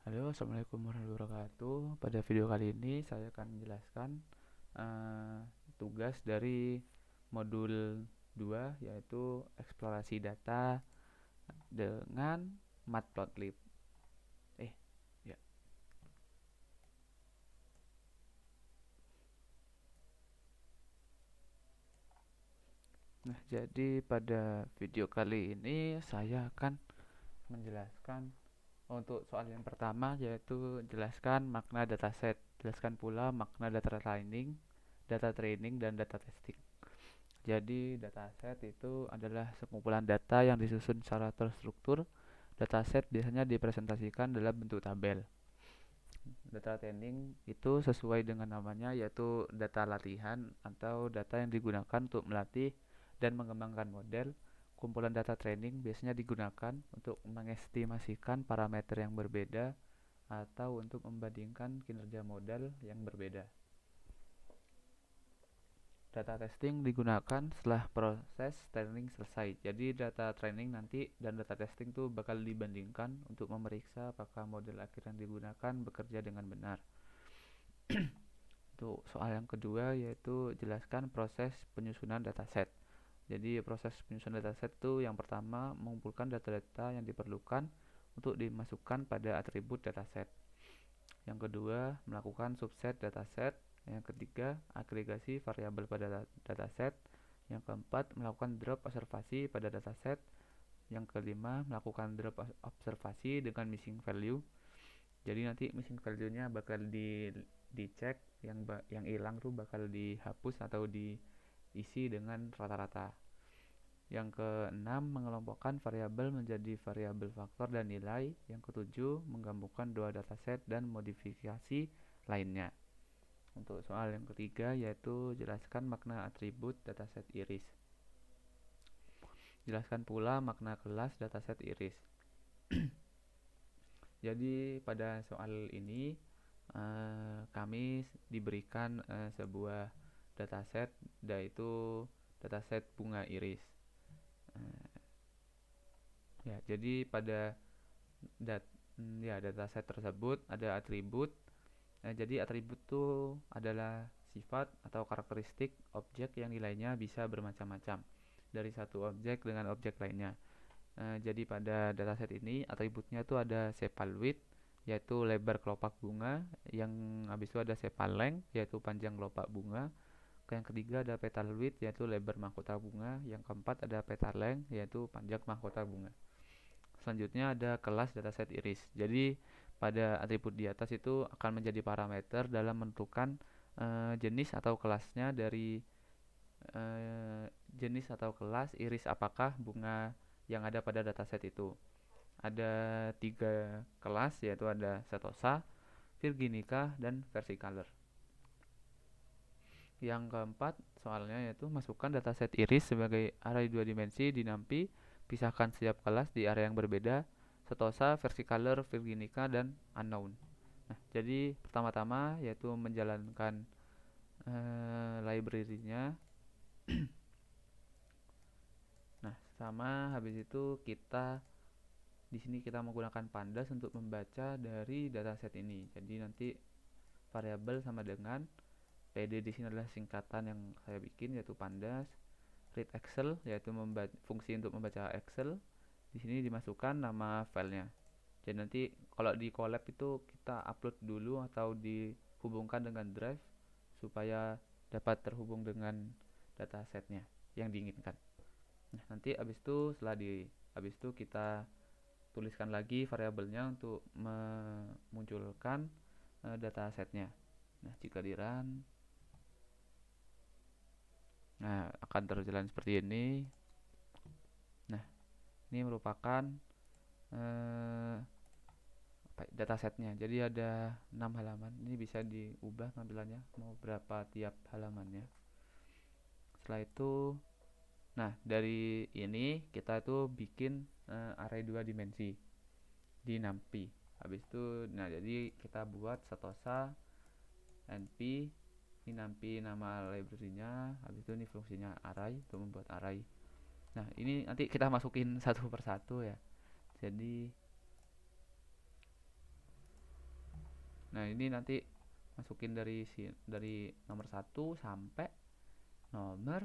Halo, assalamualaikum warahmatullahi wabarakatuh. Pada video kali ini saya akan menjelaskan eh, tugas dari modul 2, yaitu eksplorasi data dengan Matplotlib. Eh, ya. Nah, jadi pada video kali ini saya akan menjelaskan untuk soal yang pertama, yaitu jelaskan makna dataset, jelaskan pula makna data training dan data testing. Jadi dataset itu adalah sekumpulan data yang disusun secara terstruktur. Dataset biasanya dipresentasikan dalam bentuk tabel. Data training itu sesuai dengan namanya, yaitu data latihan atau data yang digunakan untuk melatih dan mengembangkan model. Kumpulan data training biasanya digunakan untuk mengestimasikan parameter yang berbeda atau untuk membandingkan kinerja model yang berbeda. Data testing digunakan setelah proses training selesai. Jadi data training nanti dan data testing tuh bakal dibandingkan untuk memeriksa apakah model akhir yang digunakan bekerja dengan benar. Untuk soal yang kedua, yaitu jelaskan proses penyusunan dataset. Jadi proses penyusunan dataset itu yang pertama mengumpulkan data-data yang diperlukan untuk dimasukkan pada atribut dataset. Yang kedua, melakukan subset dataset. Yang ketiga, agregasi variabel pada dataset. Yang keempat, melakukan drop observasi pada dataset. Yang kelima, melakukan drop observasi dengan missing value. Jadi nanti missing value-nya bakal dicek, yang hilang tuh bakal dihapus atau diisi dengan rata-rata. Yang keenam, mengelompokkan variabel menjadi variabel faktor dan nilai. Yang ketujuh, menggabungkan dua dataset dan modifikasi lainnya. Untuk soal yang ketiga, yaitu jelaskan makna atribut dataset iris. Jelaskan pula makna kelas dataset iris. Jadi pada soal ini kami diberikan sebuah dataset, yaitu dataset bunga iris. Ya, jadi pada dataset tersebut ada atribut. Jadi atribut itu adalah sifat atau karakteristik objek yang nilainya bisa bermacam-macam dari satu objek dengan objek lainnya. Jadi pada dataset ini atributnya itu ada sepal width, yaitu lebar kelopak bunga. Yang habis itu ada sepal length, yaitu panjang kelopak bunga. Yang ketiga ada petal width, yaitu lebar mahkota bunga. Yang keempat ada petal length, yaitu panjang mahkota bunga. Selanjutnya ada kelas dataset iris. Jadi pada atribut di atas itu akan menjadi parameter dalam menentukan jenis atau kelasnya dari jenis atau kelas iris apakah bunga yang ada pada dataset itu. Ada 3 kelas, yaitu ada setosa, virginica, dan versicolor. Yang keempat soalnya yaitu masukkan dataset iris sebagai array 2 dimensi di NumPy. Pisahkan setiap kelas di area yang berbeda, setosa, versicolor, virginica, dan unknown. Nah, jadi pertama-tama yaitu menjalankan library-nya. Nah, sama habis itu di sini kita menggunakan pandas untuk membaca dari dataset ini. Jadi nanti variabel sama dengan PD di sini adalah singkatan yang saya bikin, yaitu pandas. Read Excel, yaitu fungsi untuk membaca Excel. Di sini dimasukkan nama filenya. Jadi nanti kalau di collab itu kita upload dulu atau dihubungkan dengan drive supaya dapat terhubung dengan datasetnya yang diinginkan. Nah, nanti habis itu kita tuliskan lagi variabelnya untuk memunculkan datasetnya. Nah, jika di run, nah akan terjalan seperti ini. Nah, ini merupakan datasetnya. Jadi ada 6 halaman. Ini bisa diubah tampilannya mau berapa tiap halamannya. Setelah itu, nah dari ini kita itu bikin array 2 dimensi di NumPy. Habis itu, nah jadi kita buat setosa np. Ini NumPy nama library-nya. Habis itu ini fungsinya array untuk membuat array. Nah, ini nanti kita masukin satu persatu ya. Jadi Nah, ini nanti masukin dari nomor 1 sampai nomor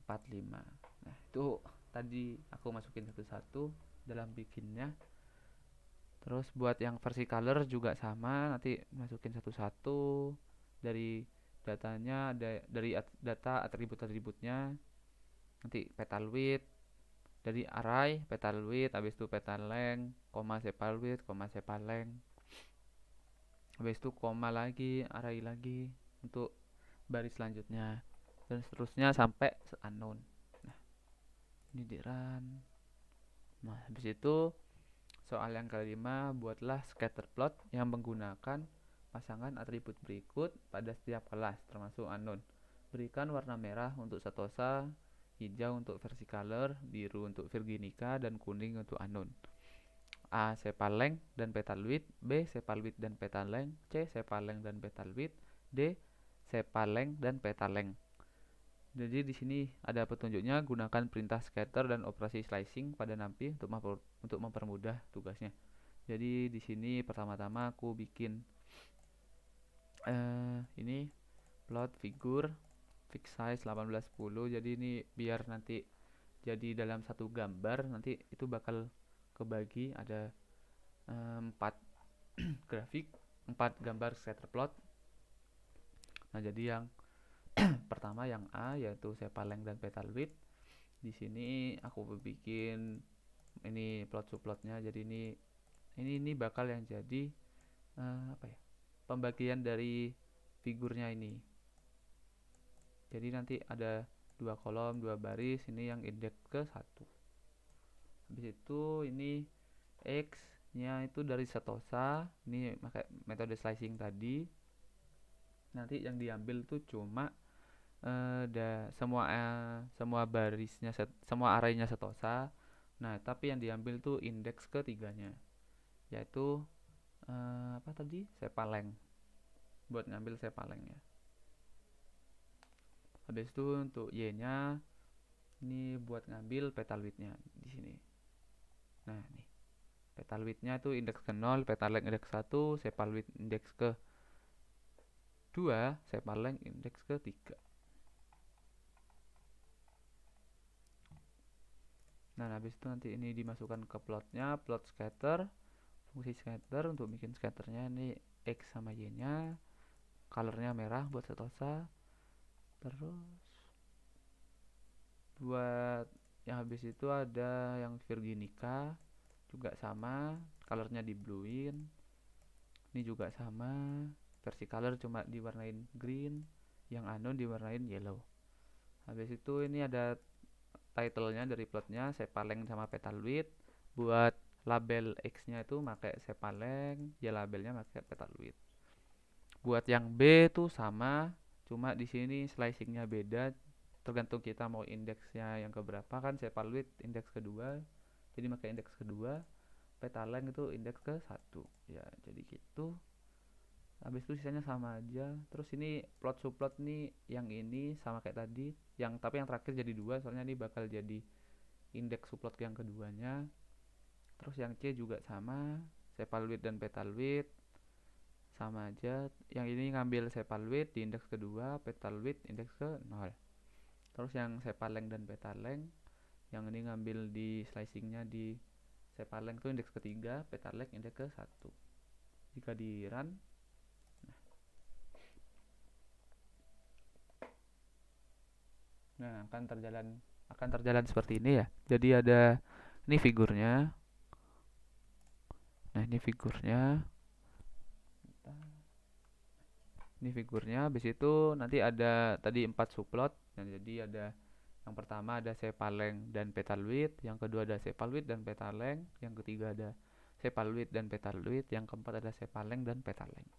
45. Nah, itu tadi aku masukin satu-satu dalam bikinnya. Terus buat yang versi color juga sama, nanti masukin satu-satu dari datanya, dari data atribut-atributnya, nanti petal width dari array, petal width, habis itu petal length, koma sepal width, koma sepal length, habis itu koma lagi, array lagi untuk baris selanjutnya, dan seterusnya sampai unknown. Nah, ini di run. Nah, habis itu soal yang kelima, buatlah scatter plot yang menggunakan pasangan atribut berikut pada setiap kelas termasuk unknown. Berikan warna merah untuk Satosa, hijau untuk versi color, biru untuk Virginica, dan kuning untuk unknown. A. Sepal length dan petal width, B. Sepal width dan petal length, C. Sepal length dan petal width, D. Sepal length dan petal length. Jadi di sini ada petunjuknya, gunakan perintah scatter dan operasi slicing pada NumPy untuk mempermudah tugasnya. Jadi di sini pertama-tama aku bikin ini plot figur fixed size 1810. Jadi ini biar nanti jadi dalam satu gambar, nanti itu bakal kebagi ada 4 grafik, 4 gambar scatter plot. Nah, jadi yang pertama yang A yaitu sepal length dan petal width. Di sini aku bikin ini plot subplotnya. Jadi ini bakal yang jadi apa ya? Pembagian dari figurnya ini. Jadi nanti ada 2 kolom, 2 baris, ini yang indeks ke 1. Habis itu ini X-nya itu dari Satosa, ini pakai metode slicing tadi. Nanti yang diambil tuh cuma semua barisnya, semua arraynya Satosa. Nah, tapi yang diambil tuh indeks ketiganya, yaitu apa tadi, sepal length, buat ngambil sepal length ya. Habis itu untuk Y nya ini buat ngambil petal width nya di sini. Nah, nih petal width nya itu indeks ke 0, petal length indeks 1, sepal width indeks ke 2, sepal length indeks ke 3. Nah, habis itu nanti ini dimasukkan ke plotnya, plot scatter, fungsi scatter. Untuk bikin scatternya ini X sama Y nya, colornya merah buat Satosa. Terus buat yang habis itu ada yang Virginica juga sama, colornya di bluein. Ini juga sama, versi color cuma diwarnain green, yang unknown diwarnain yellow. Habis itu ini ada titlenya dari plotnya, sepal length sama petal width. Buat label X nya itu pakai sepal length, ya labelnya pakai petal width. Buat yang B tuh sama, cuma di sini slicingnya beda, tergantung kita mau indeksnya yang keberapa. Kan sepal width indeks kedua, jadi pakai indeks kedua, petal length itu indeks ke 1 ya, jadi gitu. Habis itu sisanya sama aja. Terus ini plot subplot nih, yang ini sama kayak tadi, tapi yang terakhir jadi 2, soalnya ini bakal jadi indeks subplot yang keduanya. Terus yang C juga sama, sepal width dan petal width sama aja. Yang ini ngambil sepal width di indeks kedua, petal width indeks ke 0. Terus yang sepal length dan petal length, yang ini ngambil di slicingnya di sepal length itu indeks ketiga, petal length indeks ke 1. Jika di run, nah akan terjalan seperti ini ya. Jadi ada ini figurnya. Nah, ini figurnya. Ini figurnya. Habis itu nanti ada tadi 4 subplot. Nah, jadi ada yang pertama ada sepal length dan petal width, yang kedua ada sepal width dan petal length, yang ketiga ada sepal width dan petal width, yang keempat ada sepal length dan petal length.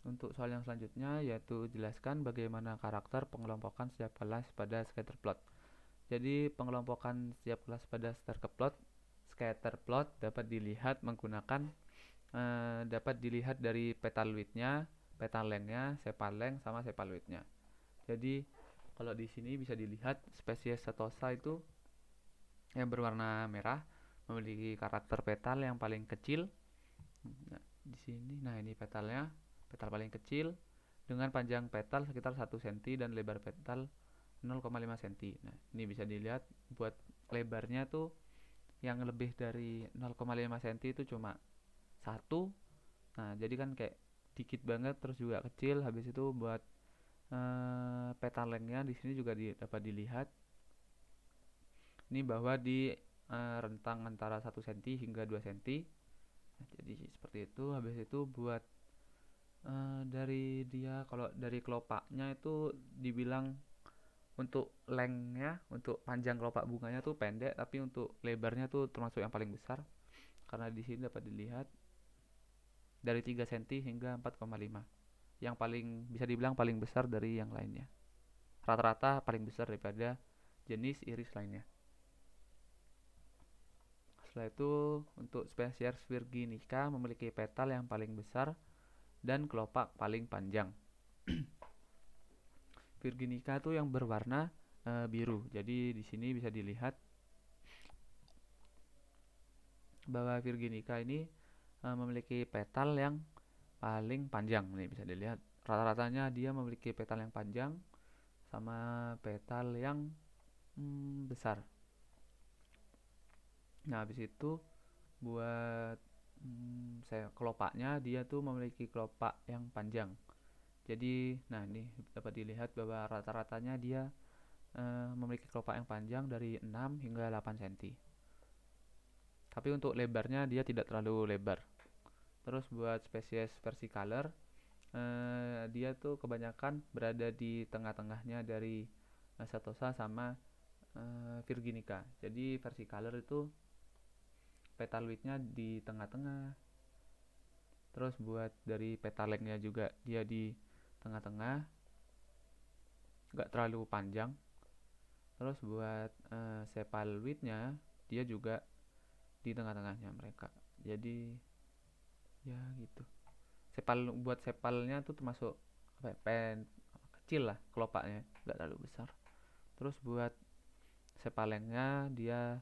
Untuk soal yang selanjutnya yaitu jelaskan bagaimana karakter pengelompokan setiap kelas pada scatter plot. Jadi pengelompokan setiap kelas pada scatter plot dapat dilihat menggunakan dapat dilihat dari petal width-nya, petal length-nya, sepal length sama sepal width-nya. Jadi kalau di sini bisa dilihat spesies Satosa itu yang berwarna merah, memiliki karakter petal yang paling kecil. Nah, di sini, nah ini petalnya, petal paling kecil dengan panjang petal sekitar 1 cm dan lebar petal 0,5 cm. Nah, ini bisa dilihat buat lebarnya tuh yang lebih dari 0,5 cm itu cuma satu. Nah, jadi kan kayak dikit banget, terus juga kecil. Habis itu buat petal lengthnya di sini juga dapat dilihat. Ini bahwa di rentang antara 1 cm hingga 2 cm. Nah, jadi seperti itu. Habis itu buat dari dia, kalau dari kelopaknya itu dibilang untuk lengthnya, untuk panjang kelopak bunganya tuh pendek, tapi untuk lebarnya tuh termasuk yang paling besar, karena di sini dapat dilihat dari 3 cm hingga 4,5, yang paling bisa dibilang paling besar dari yang lainnya. Rata-rata paling besar daripada jenis iris lainnya. Setelah itu untuk spesies Virginica memiliki petal yang paling besar dan kelopak paling panjang. Virginica tuh yang berwarna biru. Jadi di sini bisa dilihat bahwa Virginica ini memiliki petal yang paling panjang. Nih bisa dilihat rata-ratanya dia memiliki petal yang panjang sama petal yang besar. Nah, habis itu buat kelopaknya, dia tuh memiliki kelopak yang panjang. Jadi, nah ini dapat dilihat bahwa rata-ratanya dia memiliki kelopak yang panjang dari 6 hingga 8 cm. Tapi untuk lebarnya dia tidak terlalu lebar. Terus buat spesies versicolor, dia tuh kebanyakan berada di tengah-tengahnya dari Setosa sama Virginica. Jadi versicolor itu petal widthnya di tengah-tengah. Terus buat dari petal lengthnya juga dia di tengah-tengah, nggak terlalu panjang. Terus buat sepal widthnya dia juga di tengah-tengahnya mereka. Jadi ya gitu. Buat sepalnya tuh termasuk kecil lah kelopaknya, nggak terlalu besar. Terus buat sepalengnya dia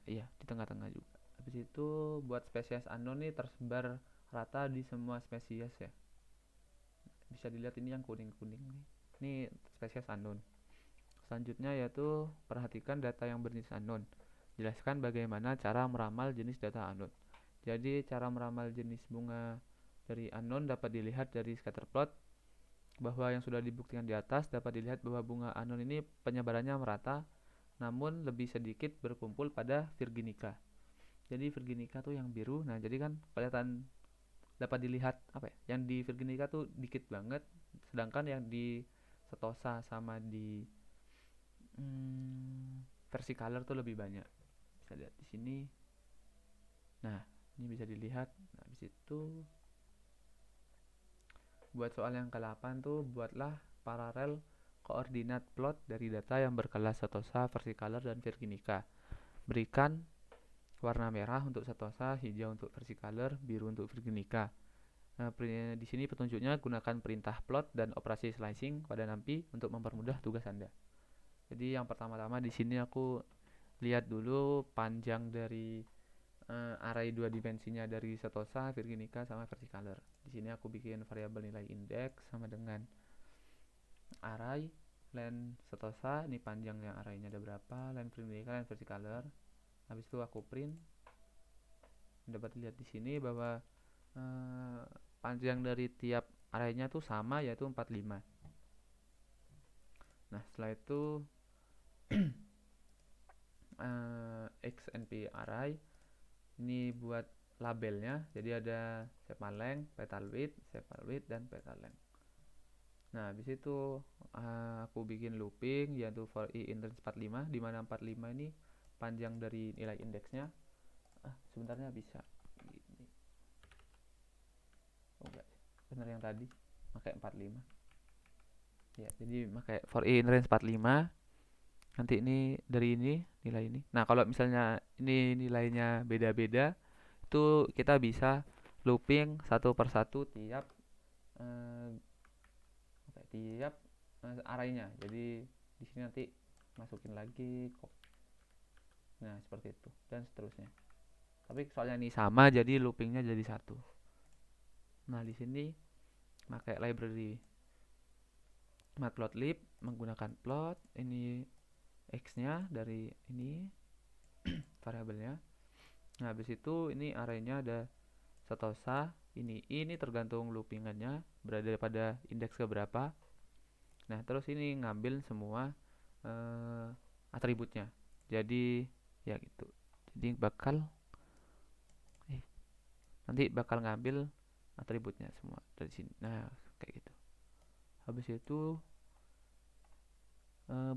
iya di tengah-tengah juga. Habis itu buat spesies unknown nih tersebar rata di semua spesies ya. Bisa dilihat ini yang kuning-kuning nih. Ini spesies unknown. Selanjutnya yaitu perhatikan data yang berjenis unknown. Jelaskan bagaimana cara meramal jenis data unknown. Jadi cara meramal jenis bunga dari unknown dapat dilihat dari scatter plot, bahwa yang sudah dibuktikan di atas dapat dilihat bahwa bunga unknown ini penyebarannya merata, namun lebih sedikit berkumpul pada Virginica. Jadi Virginica tuh yang biru. Nah, jadi kan kelihatan dapat dilihat apa ya? Yang di Virginica tuh dikit banget, sedangkan yang di Setosa sama di versicolor tuh lebih banyak. Bisa lihat di sini. Nah, ini bisa dilihat. Nah, habis itu buat soal yang ke-8 tuh buatlah paralel koordinat plot dari data yang berkelas Setosa, versicolor, dan Virginica. Berikan warna merah untuk Setosa, hijau untuk versicolor, biru untuk Virginica. Nah, di sini petunjuknya gunakan perintah plot dan operasi slicing pada NumPy untuk mempermudah tugas Anda. Jadi yang pertama-tama di sini aku lihat dulu panjang dari array 2 dimensinya dari Setosa, Virginica, sama versicolor. Di sini aku bikin variabel nilai indeks sama dengan array len Setosa, ini panjang yang arraynya ada berapa, len Virginica, len versicolor. Habis itu aku print. Dapat lihat di sini bahwa panjang dari tiap arraynya tuh sama, yaitu 45. Nah, setelah itu XNP array ini buat labelnya. Jadi ada sepal length, petal width, dan petal length. Nah, habis itu aku bikin looping yaitu for i in range 45, di mana 45 ini panjang dari nilai indeksnya. Sebenarnya bisa gini. Oh enggak, benar yang tadi pakai 45. Ya, jadi pakai for i in range 45. Nanti ini dari ini nilai ini. Nah, kalau misalnya ini nilainya beda-beda, itu kita bisa looping satu persatu tiap arraynya. Jadi di sini nanti masukin lagi Nah, seperti itu dan seterusnya. Tapi soalnya ini sama, jadi loopingnya jadi satu. Nah, di sini pakai library matplotlib menggunakan plot, ini x-nya dari ini variabelnya. Nah, habis itu ini arraynya ada setosa, ini tergantung loopingannya berada pada indeks keberapa. Nah, terus ini ngambil semua atributnya. Jadi ya gitu. Jadi nanti bakal ngambil atributnya semua dari sini. Nah, kayak gitu. Habis itu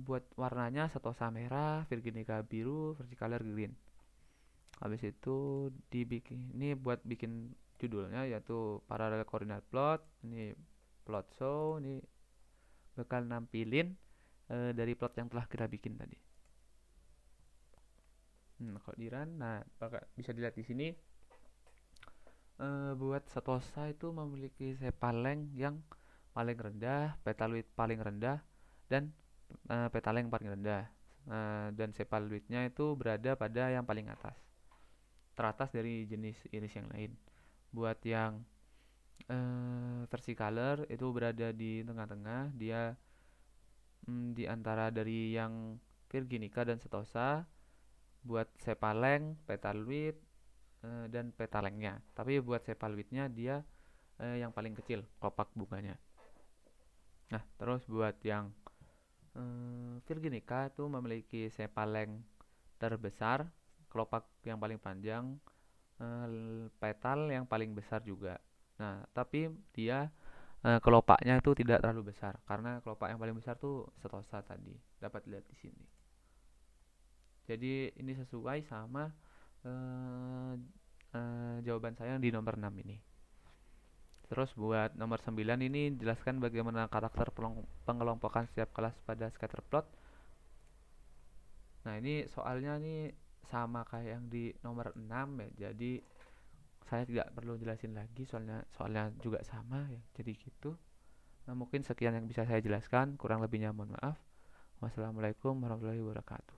buat warnanya setosa merah, virginica biru, versicolor green. Habis itu dibikin ini buat bikin judulnya yaitu parallel coordinate plot. Ini plot show, ini bakal nampilin dari plot yang telah kita bikin tadi. Kalau di run, nah bisa dilihat di sini buat setosa itu memiliki sepaleng yang paling rendah, petal width paling rendah, dan petaleng paling rendah. Dan sepal width-nya itu berada pada yang paling atas, teratas dari jenis iris yang lain. Buat yang versicolor itu berada di tengah-tengah, dia di antara dari yang virginica dan setosa. Buat sepaleng, petal width dan petalengnya. Tapi buat sepal width-nya dia yang paling kecil kelopak bunganya. Nah, terus buat yang virginica itu memiliki sepaleng terbesar, kelopak yang paling panjang, petal yang paling besar juga. Nah, tapi dia kelopaknya itu tidak terlalu besar karena kelopak yang paling besar tuh setosa tadi. Dapat lihat di sini. Jadi ini sesuai sama jawaban saya yang di nomor 6 ini. Terus buat nomor 9 ini jelaskan bagaimana karakter pengelompokan setiap kelas pada scatterplot. Nah, ini soalnya nih sama kayak yang di nomor 6 ya. Jadi saya tidak perlu jelasin lagi soalnya juga sama ya. Jadi gitu. Nah, mungkin sekian yang bisa saya jelaskan, kurang lebihnya mohon maaf. Wassalamualaikum warahmatullahi wabarakatuh.